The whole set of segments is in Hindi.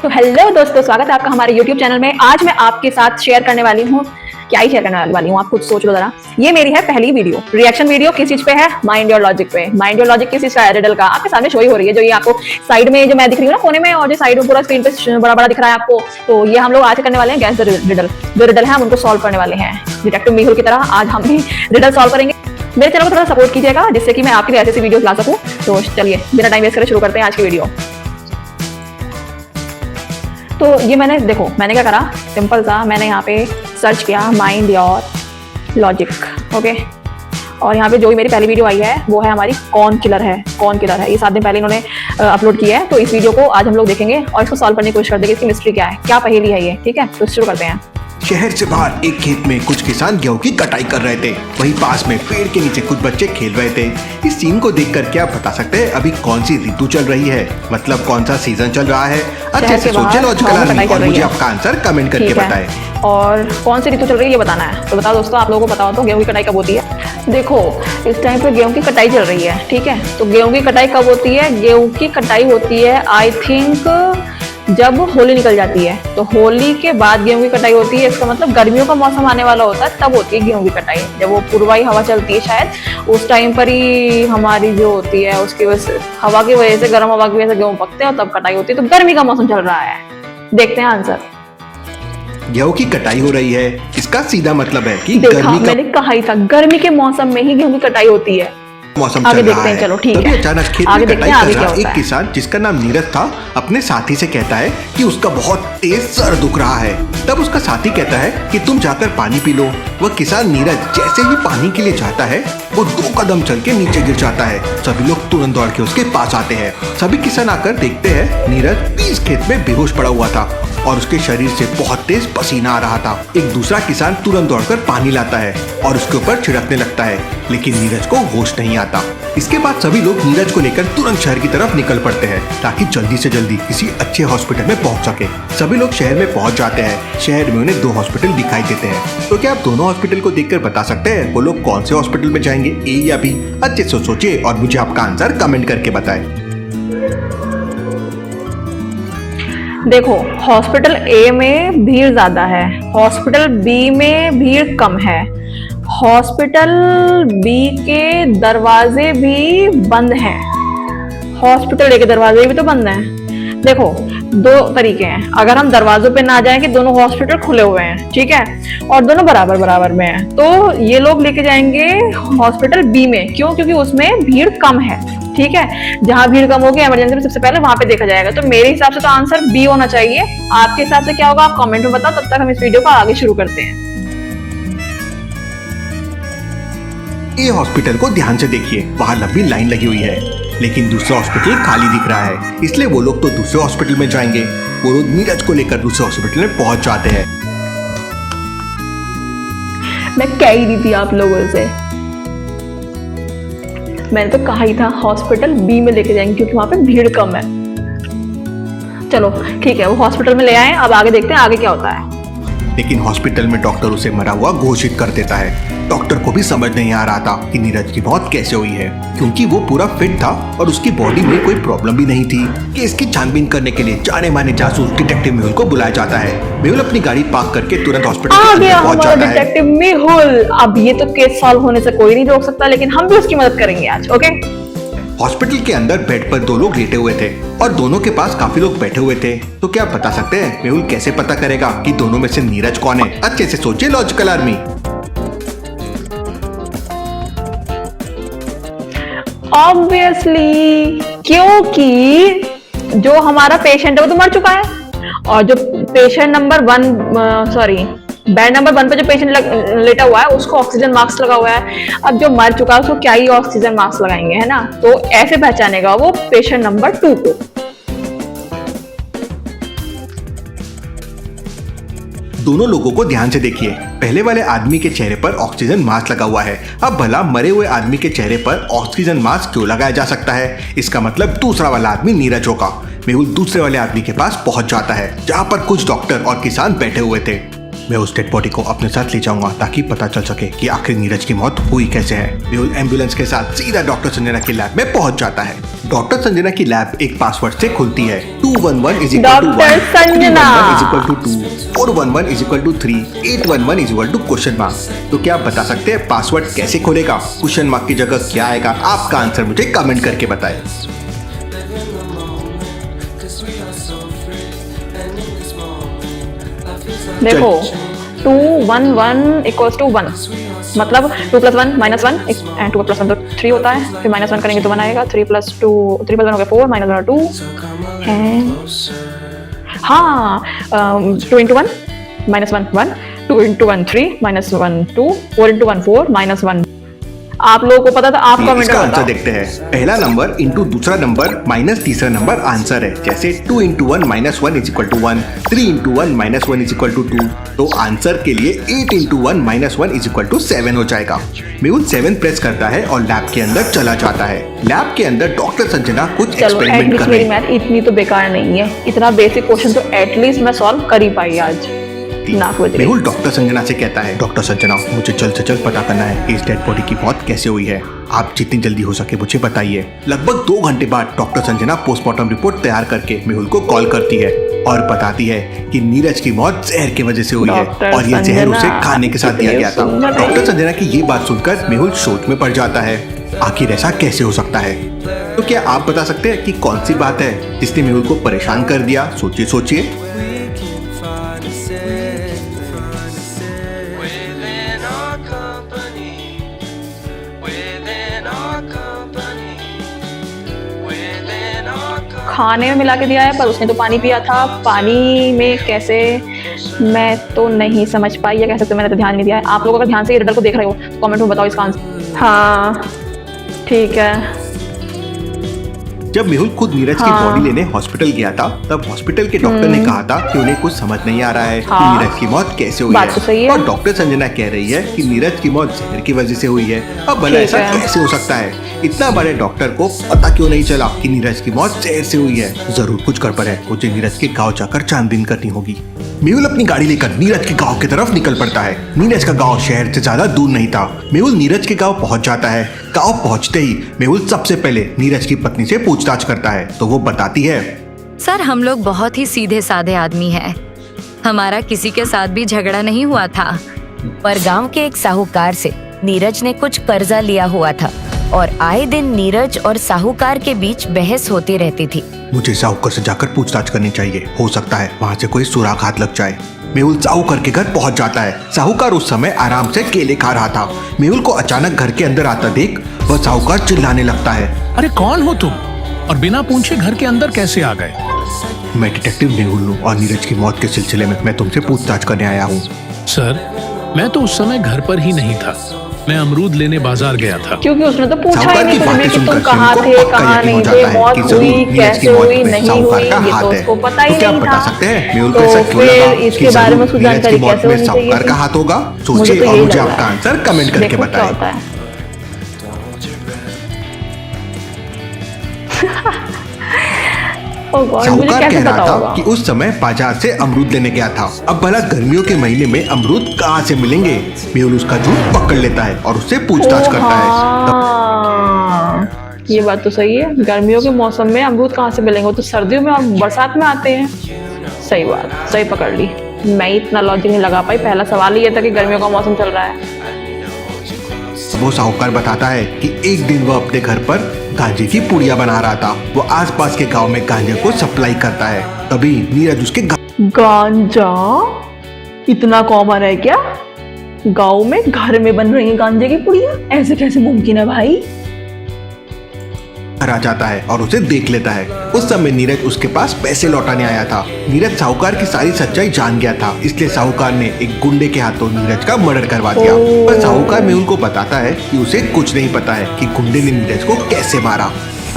तो हेलो दोस्तों, स्वागत है आपका हमारे YouTube चैनल में। आज मैं आपके साथ शेयर करने वाली हूँ, क्या ही शेयर करने वाली हूँ, आप खुद सोच लो जरा। ये मेरी है पहली वीडियो, रिएक्शन वीडियो। किस चीज पे है? माइंड योर लॉजिक पे। माइंड योर लॉजिक किस चीज का है? रिडल का। आपके सामने शो ही हो रही है, जो ये आपको साइड में जो मैं दिख रही हूँ ना कोने में, और जो साइड में पूरा स्क्रीन पे बड़ा बड़ा दिख रहा है आपको, तो ये हम लोग आज करने वाले हैं गैस द रिडल। जो रिडल है हम उनको सॉल्व करने वाले हैं डिटेक्टिव मेहुल की तरह। आज हम भी रिडल सॉल्व करेंगे। मेरे चैनल को थोड़ा सपोर्ट कीजिएगा, जिससे कि मैं आपके लिए ऐसी वीडियोस ला सकूं। तो चलिए बिना टाइम वेस्ट करे शुरू करते हैं आज की वीडियो। तो ये मैंने क्या करा, सिंपल सा मैंने यहाँ पे सर्च किया माइंड योर लॉजिक, ओके। और यहाँ पे जो भी मेरी पहली वीडियो आई है वो है हमारी कौन किलर है। ये 7 दिन पहले इन्होंने अपलोड किया है। तो इस वीडियो को आज हम लोग देखेंगे और इसको सॉल्व करने की कोशिश करते हैं कि इसकी मिस्ट्री क्या है, क्या पहेली है ये। ठीक है, तो शुरू करते हैं। शहर से बाहर एक खेत में कुछ किसान गेहूं की कटाई कर रहे थे। वहीं पास में पेड़ के नीचे कुछ बच्चे खेल रहे थे। इस सीन को देखकर क्या बता सकते हैं अभी कौन सी ऋतु चल रही है, मतलब कौन सा सीजन चल रहा है? अच्छे से सोचिए लॉजिकल और मुझे आपका आंसर कमेंट करके बताएं। और कौन सी ऋतु चल रही है ये बताना है। तो बताओ दोस्तों, आप लोगों को बताओ तो गेहूं की कटाई कब होती है? देखो इस टाइम पे गेहूं की कटाई चल रही है, ठीक है। तो गेहूं की कटाई कब होती है? गेहूं की कटाई होती है आई थिंक जब होली निकल जाती है। तो होली के बाद गेहूं की कटाई होती है। इसका मतलब गर्मियों का मौसम आने वाला होता है, तब होती है गेहूं की कटाई। जब वो पूर्वाई हवा चलती है शायद उस टाइम पर ही हमारी जो होती है, उसकी वजह से, हवा की वजह से, गर्म हवा की वजह से गेहूं पकते हैं और तब कटाई होती है। तो गर्मी का मौसम चल रहा है। देखते हैं आंसर। गेहूं की कटाई हो रही है, इसका सीधा मतलब है कि मैंने कहा ही था, गर्मी के मौसम में ही गेहूं की कटाई होती है। मौसम चल रहा है। चलो ठीक तभी है, अचानक खेत में कटाई कर रहा एक किसान जिसका नाम नीरज था अपने साथी से कहता है कि उसका बहुत तेज सर दुख रहा है। तब उसका साथी कहता है कि तुम जाकर पानी पी लो। वह किसान नीरज जैसे ही पानी के लिए जाता है वो 2 कदम चल के नीचे गिर जाता है। सभी लोग तुरंत दौड़ के उसके पास आते हैं। सभी किसान आकर देखते हैं नीरज इस खेत में बेहोश पड़ा हुआ था और उसके शरीर से बहुत तेज पसीना आ रहा था। एक दूसरा किसान तुरंत दौड़कर पानी लाता है और उसके ऊपर छिड़कने लगता है, लेकिन नीरज को होश नहीं आता। इसके बाद सभी लोग नीरज को लेकर तुरंत शहर की तरफ निकल पड़ते हैं ताकि जल्दी से जल्दी किसी अच्छे हॉस्पिटल में पहुंच सके। सभी लोग शहर में पहुंच जाते हैं। शहर में उन्हें 2 हॉस्पिटल दिखाई देते हैं। तो क्या आप दोनों हॉस्पिटल को देखकर बता सकते हैं वो लोग कौन से हॉस्पिटल में जाएंगे, ए या बी? अच्छे से सोचिए और मुझे आपका आंसर कमेंट करके बताएं। देखो हॉस्पिटल ए में भीड़ ज्यादा है, हॉस्पिटल बी में भीड़ कम है, हॉस्पिटल बी के दरवाजे भी बंद हैं, हॉस्पिटल ए के दरवाजे भी तो बंद हैं। देखो 2 तरीके हैं। अगर हम दरवाजों पे ना जाएं कि दोनों हॉस्पिटल खुले हुए हैं, ठीक है, और दोनों बराबर बराबर में हैं, तो ये लोग लेके जाएंगे हॉस्पिटल बी में। क्यों? क्योंकि उसमें भीड़ कम है, ठीक है। जहां भीड़ कम होगी इमरजेंसी में सबसे पहले वहां पे देखा जाएगा। तो मेरे हिसाब से तो आंसर बी होना चाहिए। आपके हिसाब से क्या होगा आप कमेंट में बताओ। तब तक हम इस वीडियो को आगे शुरू करते हैं। ए हॉस्पिटल को ध्यान से देखिए, वहाँ लंबी लाइन लगी हुई है, लेकिन दूसरा हॉस्पिटल खाली दिख रहा है। इसलिए वो लोग तो दूसरे हॉस्पिटल में जाएंगे। वो लोग नीरज को लेकर दूसरे हॉस्पिटल में पहुंच जाते हैं। मैं कह ही रही थी आप लोगों से, मैंने तो कहा ही था हॉस्पिटल बी में लेके जाएंगे क्योंकि वहां पे भीड़ कम है। चलो ठीक है, वो हॉस्पिटल में ले आए। अब आगे देखते हैं आगे क्या होता है। लेकिन हॉस्पिटल में डॉक्टर उसे मरा हुआ घोषित कर देता है। डॉक्टर को भी समझ नहीं आ रहा था कि नीरज की मौत कैसे हुई है, क्योंकि वो पूरा फिट था और उसकी बॉडी में कोई प्रॉब्लम भी नहीं थी। केस की छानबीन करने के लिए जाने माने जासूस डिटेक्टिव मेहुल को बुलाया जाता है। मेहुल अपनी गाड़ी पार्क करके तुरंत हॉस्पिटल पहुंच जाता है। डिटेक्टिव मेहुल, अब ये तो केस सॉल्व होने से कोई नहीं रोक सकता, लेकिन हम भी उसकी मदद करेंगे आज, ओके। हॉस्पिटल के अंदर बेड पर 2 लोग लेटे हुए थे और दोनों के पास काफी लोग बैठे हुए थे। तो क्या आप बता सकते हैं मेहुल कैसे पता करेगा कि दोनों में से नीरज कौन है? अच्छे से सोचिए लॉजिकल आर्मी। ऑब्वियसली, क्योंकि जो हमारा पेशेंट है वो तो मर चुका है, और जो पेशेंट नंबर 1 बेड नंबर 1 पे जो पेशेंट लेटा हुआ है उसको ऑक्सीजन मास्क लगा हुआ है। अब जो मर चुका है उसको क्या ही ऑक्सीजन मास्क लगाएंगे, है ना। तो ऐसे पहचानेगा वो पेशेंट नंबर 2 को। दोनों लोगों को ध्यान से देखिए। पहले वाले आदमी के चेहरे पर ऑक्सीजन मास्क लगा हुआ है। अब भला मरे हुए आदमी के चेहरे पर ऑक्सीजन मास्क क्यों लगाया जा सकता है? इसका मतलब दूसरा वाला आदमी नीरज होगा। मेहुल दूसरे वाले आदमी के पास पहुंच जाता है जहां पर कुछ डॉक्टर और किसान बैठे हुए थे। मैं उस डेड बॉडी को अपने साथ ले जाऊंगा ताकि पता चल सके कि आखिर नीरज की मौत हुई कैसे है। मेहुल एम्बुलेंस के साथ सीधा डॉक्टर संजना की लैब में पहुंच जाता है। डॉक्टर संजना की लैब एक पासवर्ड से खुलती है। 211 is equal to 1, doctor Sanjana 311 is equal to 2, 411 is equal to 3, 811 is equal to question mark। तो क्या आप बता सकते हैं पासवर्ड कैसे खोलेगा? क्वेश्चन मार्क की जगह क्या आएगा? आपका आंसर मुझे कमेंट करके बताएं। देखो 211 इक्वल्स टू 1, मतलब 2 + 1 - 1 एंड 2 + 1 तो 3 होता है, फिर -1 करेंगे तो 1 आएगा। 3 + 1 हो गया 4, -1 हो 2 एंड हाँ 2 × 1 -1 1, 2 × 1 3 -1 2, 4 × 1 4 -1। आप लोगों को पता था, आप कमेंट इसका में आंसर बताओ। देखते हैं। पहला नंबर इंटू दूसरा नंबर माइनस तीसरा नंबर आंसर है। जैसे 2 × 1 - 1 is equal to 1, 3 × 1 - 1 is equal to 2। तो आंसर के लिए 8 × 1 - 1 is equal to 7 हो जाएगा। मेहुल 7 प्रेस करता है और लैब के अंदर चला जाता है। लैब के अंदर डॉक्टर संजना कुछ चलो एक्सपेरिमेंट एटलीस्ट कर मेरी रहे हैं। मैथ इतनी तो बेकार नहीं है, इतना बेसिक क्वेश्चन तो एटलीस्ट मैं सॉल्व कर ही पाई आज। नाक बज रही। मेहुल डॉक्टर संजना से कहता है, डॉक्टर संजना मुझे जल्द से जल्द पता करना है कि इस डेड बॉडी की मौत कैसे हुई है। आप जितनी जल्दी हो सके मुझे बताइए। लगभग 2 घंटे बाद डॉक्टर संजना पोस्टमार्टम रिपोर्ट तैयार करके मेहुल को कॉल करती है और बताती है कि नीरज की मौत जहर की वजह से हुई है और ये जहर उसे खाने के साथ दिया गया था। डॉक्टर संजना की ये बात सुनकर मेहुल सोच में पड़ जाता है, आखिर ऐसा कैसे हो सकता है? तो क्या आप बता सकते हैं कि कौन सी बात है जिसने मेहुल को परेशान कर दिया? सोचिए सोचिए। खाने में मिला के दिया है, पर उसने तो पानी पिया था। पानी में कैसे, मैं तो नहीं समझ पाई, या कह सकते मैंने तो ध्यान नहीं दिया है। आप लोग अगर ध्यान से ये रिडल को देख रहे हो तो कमेंट में बताओ इसका आंसर। हाँ ठीक है। जब मेहुल खुद नीरज की बॉडी लेने हॉस्पिटल गया था, तब हॉस्पिटल के डॉक्टर ने कहा था कि उन्हें कुछ समझ नहीं आ रहा है कि नीरज की मौत कैसे हुई बात तो सही है। और डॉक्टर संजना कह रही है कि नीरज की मौत जहर की वजह से हुई है। अब भला ऐसा कैसे हो सकता है? इतना बड़े डॉक्टर को पता क्यों नहीं चला कि नीरज की मौत जहर से हुई है? जरूर कुछ गड़बड़ है। मुझे नीरज के गाँव जाकर छानबीन करनी होगी। मेहुल अपनी गाड़ी लेकर नीरज के गांव की तरफ निकल पड़ता है। नीरज का गांव शहर से ज्यादा दूर नहीं था। मेहुल नीरज के गांव पहुंच जाता है। गांव पहुंचते ही मेहुल सबसे पहले नीरज की पत्नी से पूछताछ करता है, तो वो बताती है, सर हम लोग बहुत ही सीधे साधे आदमी हैं। हमारा किसी के साथ भी झगड़ा नहीं हुआ था, पर गांव के एक साहूकार से नीरज ने कुछ कर्जा लिया हुआ था और आए दिन नीरज और साहूकार के बीच बहस होती रहती थी। मुझे साहूकार से जाकर पूछताछ करनी चाहिए, हो सकता है वहाँ से कोई सुराग हाथ लग जाए। मेहुल साहूकार के घर पहुंच जाता है। साहूकार उस समय आराम से केले खा रहा था। मेहुल को अचानक घर के अंदर आता देख वह साहूकार चिल्लाने लगता है, अरे कौन हो तुम और बिना पूछे घर के अंदर कैसे आ गए? मैं डिटेक्टिव मेहुल हूँ और नीरज की मौत के सिलसिले में मैं तुमसे पूछताछ करने आया हूँ। सर मैं तो उस समय घर पर ही नहीं था, मैं अमरूद लेने बाजार गया था। क्योंकि उसने तो पूछा ही साहूकार नहीं की कुछ भी बातें कि तुम सुनकर कहाँ सिम थे को पक्का कहाँ यकीन नहीं हो थे, जाता है मौत कि हुई जरूर नीरज कैसे की मौत हुई में नहीं साहूकार हुई, का ये हाथ तो है। उसको पता ही तो क्या नहीं बता था। सकते हैं मेहुल तो को ऐसा क्यों फिर लगा इसके कि बारे में जरूर कुछ नीरज की जानकारी मौत कैसे में होनी साहूकार चाहिए का थी? हाथ होगा? मुझे सोचिए तो और यही मुझे लग रहा आपका है। आंसर कमेंट करके देखो क्या बताएं। होता है। Oh God, मुझे साहूकार कैसे कह रहा पता था होगा? कि उस समय बाजार से अमरूद लेने गया था। अब भला गर्मियों के महीने में अमरूद कहाँ से मिलेंगे? मेहुल उसका झूठ पकड़ लेता है और उससे पूछताछ करता है। हाँ, ये बात तो सही है। गर्मियों के मौसम में अमरूद कहाँ से मिलेंगे? वो तो सर्दियों में और बरसात में आते हैं। सही बात, सही पकड़ ली। मैं इतना लॉजिक नहीं लगा पाई। पहला सवाल ही ये था कि गर्मियों का मौसम चल रहा है। वो साहूकार बताता है कि एक दिन वह अपने घर पर गांजे की पुड़िया बना रहा था। वो आसपास के गांव में गांजे को सप्लाई करता है। तभी नीरज उसके गांजा इतना कॉमन है क्या? गांव में घर में बन रही है गांजे की पुड़िया? ऐसे कैसे मुमकिन है भाई? घर आ जाता है और उसे देख लेता है। उस समय नीरज उसके पास पैसे लौटाने आया था। नीरज साहूकार की सारी सच्चाई जान गया था, इसलिए साहूकार ने एक गुंडे के हाथों नीरज का मर्डर करवा दिया। पर साहूकार मेहुल को बताता है कि उसे कुछ नहीं पता है कि गुंडे ने नीरज को कैसे मारा।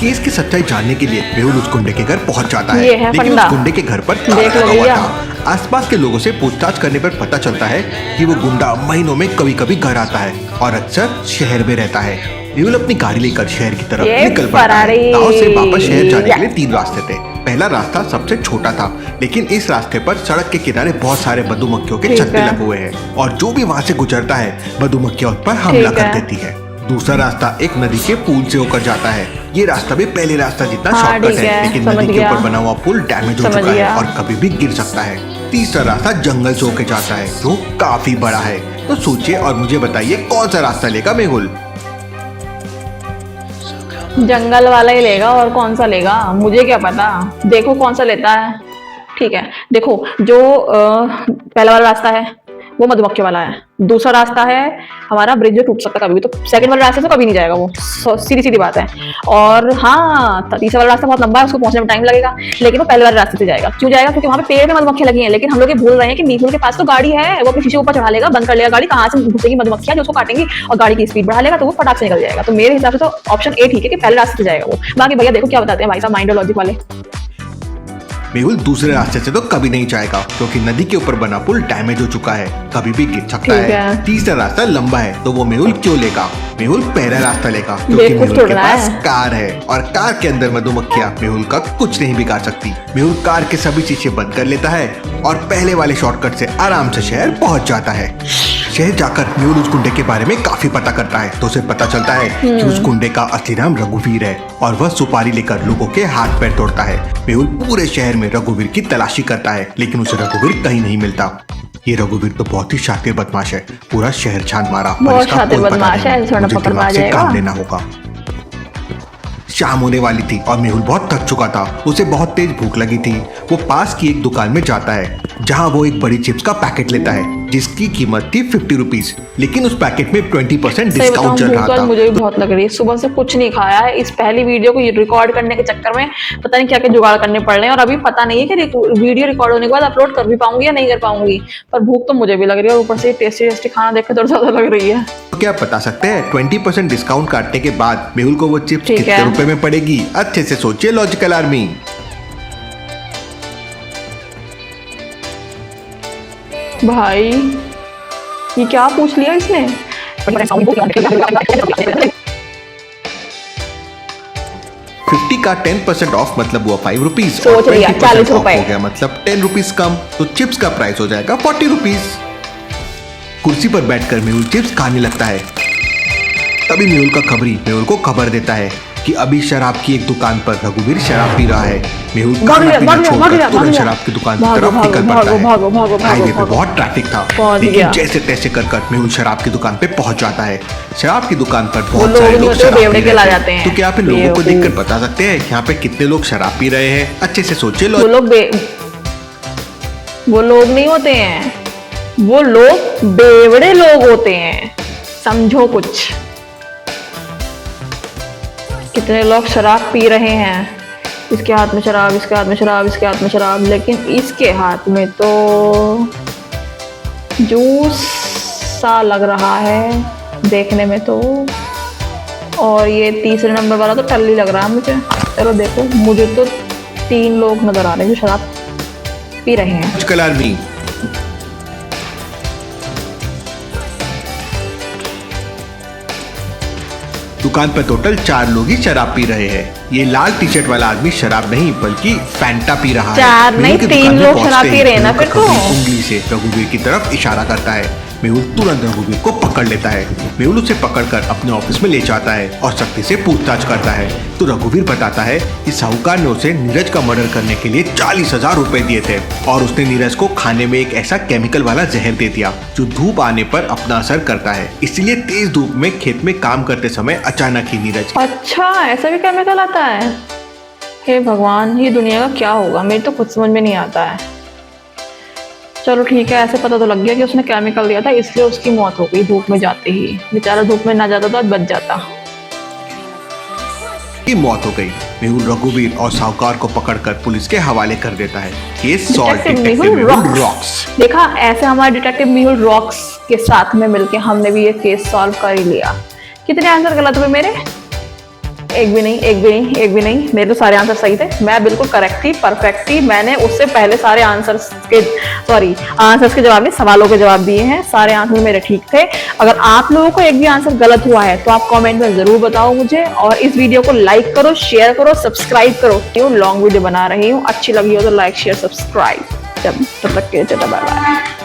केस की सच्चाई जानने के लिए मेहुल उस गुंडे के घर पहुंच जाता है, लेकिन उस गुंडे के घर पर ताला लगा हुआ था। आसपास के लोगों से पूछताछ करने पर पता चलता है कि वो गुंडा महीनों में कभी कभी घर आता है और अक्सर शहर में रहता है। मेहुल अपनी गाड़ी लेकर शहर की तरफ ये निकल पड़ता है। फरारी। गांव से वापस शहर जाने के लिए 3 रास्ते थे। पहला रास्ता सबसे छोटा था, लेकिन इस रास्ते पर सड़क के किनारे बहुत सारे मधुमक्खियों के ठीक छत्ते है। लगे हुए हैं और जो भी वहाँ से गुजरता है मधुमक्खियां उस पर हमला ठीक कर है। देती है। दूसरा रास्ता एक नदी के पुल से होकर जाता है। ये रास्ता भी पहले रास्ता जितना हाँ, शॉर्टकट ठीक है, है, लेकिन समझ नदी के गया। ऊपर बना हुआ पुल डैमेज हो समझ चुका है गया। और कभी भी गिर सकता है। तीसरा रास्ता जंगल से होकर जाता है जो काफी बड़ा है। तो सोचिए और मुझे बताइए कौन सा रास्ता लेगा मेहुल। जंगल वाला ही लेगा और कौन सा लेगा मुझे क्या पता। देखो कौन सा लेता है। ठीक है, देखो जो पहला वाला रास्ता है वो मधुमक्खी वाला है। दूसरा रास्ता है हमारा ब्रिज जो टूट सकता है कभी भी, तो सेकंड वाला रास्ते से कभी नहीं जाएगा वो, सीधी सीधी बात है। और हाँ, तीसरा वाला रास्ता बहुत लंबा है, उसको पहुंचने में टाइम लगेगा, लेकिन वो पहले वाले रास्ते से जाएगा। क्यों जाएगा? क्योंकि वहाँ पे पेड़ में मधुमक्खियां लगी हैं। लेकिन हम लोग ये भूल रहे हैं कि मीहुल के पास तो गाड़ी है, वो अपने शीशे ऊपर चढ़ा लेगा, बंद कर लेगा गाड़ी, कहाँ से घुसेगी मधुमक्खियां जो उसको काटेंगी और गाड़ी की स्पीड बढ़ा लेगा तो वो फटाक से निकल जाएगा। तो मेरे हिसाब से तो ऑप्शन ए ठीक है कि पहले रास्ते से जाएगा वो। बाकी भैया देखो क्या बताते हैं भाई साहब माइंड और लॉजिक वाले। मेहुल दूसरे रास्ते से तो कभी नहीं जाएगा क्योंकि नदी के ऊपर बना पुल डैमेज हो चुका है, कभी भी गिर सकता ठीक है। है। तीसरा रास्ता लंबा है तो वो मेहुल क्यों लेगा? मेहुल पहला रास्ता लेगा क्योंकि बेवकूफ मेहुल के थोड़ा पास है। कार है और कार के अंदर मधुमक्खियां मेहुल का कुछ नहीं बिगाड़ सकती। मेहुल कार के सभी शीशे बंद कर लेता है और पहले वाले शॉर्टकट से आराम से शहर पहुंच जाता है। शहर जाकर मेहुल उस गुंडे के बारे में काफी पता करता है तो उसे पता चलता है कि उस गुंडे का असली नाम रघुवीर है और वह सुपारी लेकर लोगों के हाथ पैर तोड़ता है। मेहुल पूरे शहर में रघुवीर की तलाशी करता है लेकिन उसे रघुवीर कहीं नहीं मिलता। ये रघुवीर तो बहुत ही शातिर बदमाश है, पूरा शहर छान मारा पर बहुत इसका शातिर कोई पता बदमाश है, नहीं। थोड़ा मुझे पकड़ दिमाग में आ से जाएगा। काम लेना होगा। शाम होने वाली थी और मेहुल बहुत थक चुका था, उसे बहुत तेज भूख लगी थी। वो पास की एक दुकान में जाता है जहाँ वो एक बड़ी चिप्स का पैकेट लेता है जिसकी कीमत थी 50 रुपीज, लेकिन उस पैकेट में 20% सही डिस्काउंट बताऊं चल भूख रहा तो आज था। मुझे भी बहुत लग रही है। सुबह से कुछ नहीं खाया है। इस पहली वीडियो को रिकॉर्ड करने के चक्कर में पता नहीं क्या क्या जुगाड़ करने पड़ रहे हैं और अभी पता नहीं है कि वीडियो रिकॉर्ड होने के बाद अपलोड कर भी पाऊंगी या नहीं कर पाऊंगी। पर भूख तो मुझे भी लग रही है और ऊपर से टेस्टी टेस्टी खाना देख के तो ज्यादा लग रही है। तो क्या आप बता सकते हैं 20% डिस्काउंट काटने के बाद मेहुल को वो चिप्स ठीक कितने है। रुपए में पड़ेगी? अच्छे से सोचिए लॉजिकल आर्मी। भाई ये क्या पूछ लिया इसने? 50 का 10% ऑफ मतलब हुआ 5 रुपीज सोच लिया, 40 हो रुपए। गया मतलब 10 रुपीज कम, तो चिप्स का प्राइस हो जाएगा 40 रुपीज। कुर्सी पर बैठकर मेहुल चिप्स खाने लगता है। तभी मेहुल का खबरी मेहुल को खबर देता है कि अभी शराब की एक दुकान पर रघुवीर शराब पी रहा है। मेहुल खाना पीना छोड़कर तुरंत शराब की दुकान की तरफ निकल पड़ता है। हाईवे पे बहुत ट्रैफिक था, पहुंच लेकिन गया। जैसे तैसे कर मेहुल शराब की दुकान पे पहुंच जाता है। शराब की दुकान पर वो बहुत लोग सारे नहीं लोग होते, शराब बेवड़े पी के ला रहे जाते थे। हैं। तो क्या आप इन लोगों को बेवकूफ। देखकर बता सकते हैं यहाँ पे कितने लोग शराब पी रहे हैं? अच्छे से सोचिए। वो लोग नहीं होते हैं, वो लोग बेवड़े लोग होते हैं, समझो कुछ। कितने लोग शराब पी रहे हैं, इसके हाथ में शराब, इसके हाथ में शराब, इसके हाथ में शराब, लेकिन इसके हाथ में तो जूस सा लग रहा है देखने में तो। और ये तीसरे नंबर वाला तो टल्ली लग रहा है मुझे। चलो देखो, मुझे तो 3 लोग नजर आ रहे हैं जो शराब पी रहे हैं। Logical army. दुकान पर टोटल 4 लोग ही शराब पी रहे हैं। ये लाल टी शर्ट वाला आदमी शराब नहीं बल्कि फैंटा पी रहा है। 4 नहीं, मेहुल की 3 दुकान में लोग पहुंचते शराब ही पी रहे हैं ना मेहुल फिर का तो। खबरी उंगली से रघुवीर की तरफ इशारा करता है। मेहुल तुरंत रघुवीर को पकड़ लेता है। मेहुल उसे पकड़कर अपने ऑफिस में ले जाता है और सख्ती से पूछताछ करता है। तो रघुवीर बताता है कि साहूकार ने उसे नीरज का मर्डर करने के लिए 40,000 रुपए दिए थे और उसने नीरज को खाने में एक ऐसा केमिकल वाला जहर दे दिया जो धूप आने पर अपना असर करता है। इसीलिए तेज धूप में खेत में काम करते समय अचानक ही नीरज अच्छा, ऐसा भी केमिकल आता है? हे भगवान, ये दुनिया का क्या होगा, मेरी तो खुद समझ में नहीं आता है। चलो ठीक है, ऐसे पता तो लग गया कि उसने केमिकल दिया था, इसलिए उसकी मौत हो गई धूप में जाते ही। बेचारा धूप में ना जाता तो आज बच जाता। की मौत हो गई। मेहुल रघुवीर और साहूकार को पकड़कर पुलिस के हवाले कर देता है। Case solve. Detective detective Mehul Mehul rocks. देखा, ऐसे हमारे डिटेक्टिव मेहुल रॉक्स के साथ में मिलके हमने भी ये केस सॉल्व कर ही लिया। कितने आंसर गलत हुए मेरे? एक भी नहीं, एक भी नहीं, एक भी नहीं। मेरे तो सारे आंसर सही थे, मैं बिल्कुल करेक्ट थी, परफेक्ट थी। मैंने उससे पहले सारे आंसर्स के जवाब नहीं, सवालों के जवाब दिए हैं। सारे आंसर मेरे ठीक थे। अगर आप लोगों को एक भी आंसर गलत हुआ है तो आप कमेंट में जरूर बताओ मुझे, और इस वीडियो को लाइक करो, शेयर करो, सब्सक्राइब करो। क्यों लॉन्ग वीडियो बना रही हूँ, अच्छी लगी हो तो लाइक शेयर सब्सक्राइब। तब तक के लिए बाय बाय।